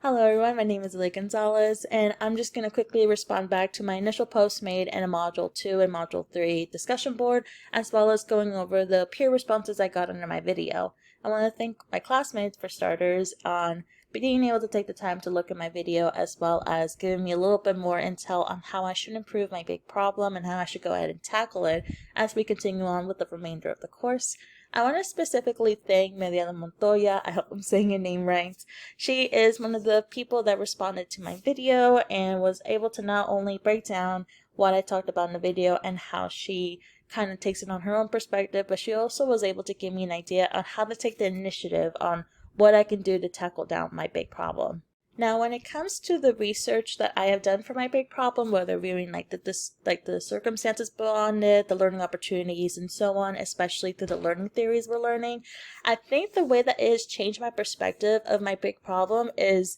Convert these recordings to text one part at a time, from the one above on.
Hello everyone, my name is Lily Gonzalez, and I'm just going to quickly respond back to my initial post made in a Module 2 and Module 3 discussion board, as well as going over the peer responses I got under my video. I want to thank my classmates, for starters, on being able to take the time to look at my video, as well as giving me a little bit more intel on how I should improve my big problem and how I should go ahead and tackle it as we continue on with the remainder of the course. I want to specifically thank Mediana Montoya, I hope I'm saying your name right. She is one of the people that responded to my video and was able to not only break down what I talked about in the video and how she kind of takes it on her own perspective, but she also was able to give me an idea on how to take the initiative on what I can do to tackle down my big problem. Now, when it comes to the research that I have done for my big problem, whether viewing the circumstances beyond it, the learning opportunities, and so on, especially through the learning theories we're learning, I think the way that it has changed my perspective of my big problem is,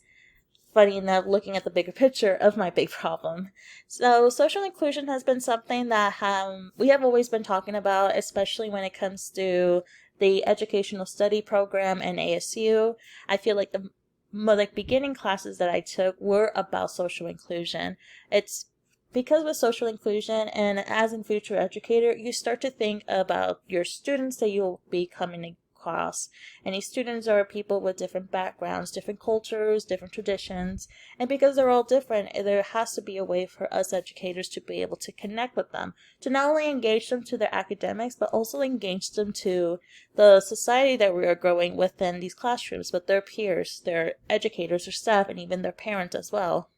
funny enough, looking at the bigger picture of my big problem. So social inclusion has been something that we have always been talking about, especially when it comes to the educational study program and ASU. I feel like the beginning classes that I took were about social inclusion. It's because with social inclusion and as a future educator, you start to think about your students that you'll be coming across. And these students are people with different backgrounds, different cultures, different traditions. And because they're all different, there has to be a way for us educators to be able to connect with them, to not only engage them to their academics, but also engage them to the society that we are growing within these classrooms, with their peers, their educators, their staff, and even their parents as well.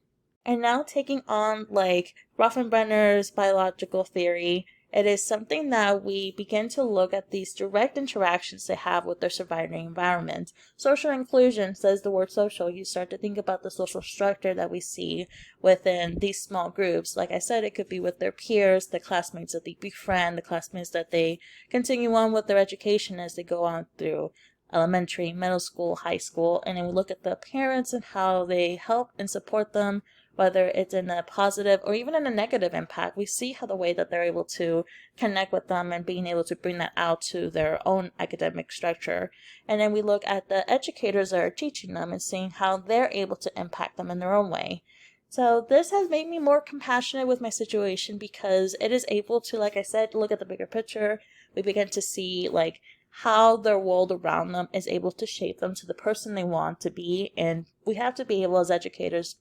And now taking on Rothenbrenner's biological theory, it is something that we begin to look at these direct interactions they have with their surrounding environment. Social inclusion says the word social. You start to think about the social structure that we see within these small groups. Like I said, it could be with their peers, the classmates that they befriend, the classmates that they continue on with their education as they go on through elementary, middle school, high school, and then we look at the parents and how they help and support them, whether it's in a positive or even in a negative impact. We see how the way that they're able to connect with them and being able to bring that out to their own academic structure. And then we look at the educators that are teaching them and seeing how they're able to impact them in their own way. So this has made me more compassionate with my situation because it is able to, like I said, look at the bigger picture. We begin to see how their world around them is able to shape them to the person they want to be, and we have to be able as educators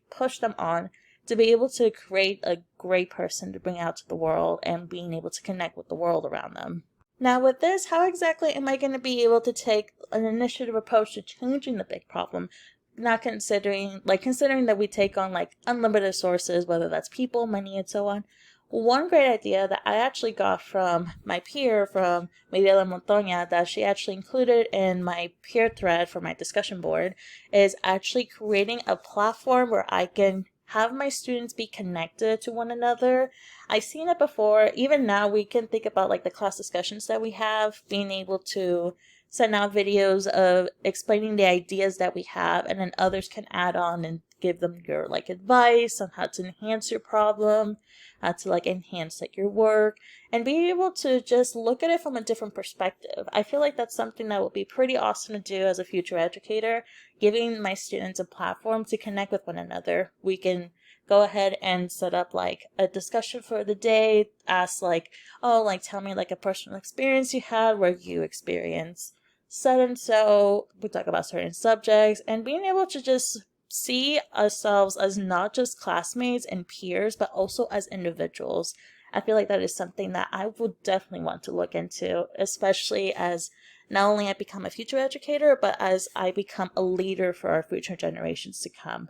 push them on to be able to create a great person to bring out to the world and being able to connect with the world around them. Now with this, how exactly am I going to be able to take an initiative approach to changing the big problem? Not considering that we take on unlimited sources, whether that's people, money, and so on. One great idea that I actually got from my peer, from Mediana Montoya, that she actually included in my peer thread for my discussion board, is actually creating a platform where I can have my students be connected to one another. I've seen it before. Even now, we can think about the class discussions that we have, being able to send out videos of explaining the ideas that we have, and then others can add on and give them your advice on how to enhance your problem, how to enhance your work, and be able to just look at it from a different perspective. I feel like that's something that would be pretty awesome to do as a future educator, giving my students a platform to connect with one another. We can go ahead and set up a discussion for the day, ask tell me a personal experience you had where you experience so and so. We talk about certain subjects and being able to just see ourselves as not just classmates and peers, but also as individuals. I feel like that is something that I would definitely want to look into, especially as not only I become a future educator, but as I become a leader for our future generations to come.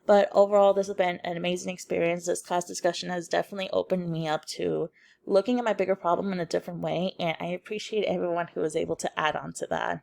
But overall, this has been an amazing experience. This class discussion has definitely opened me up to looking at my bigger problem in a different way, and I appreciate everyone who was able to add on to that.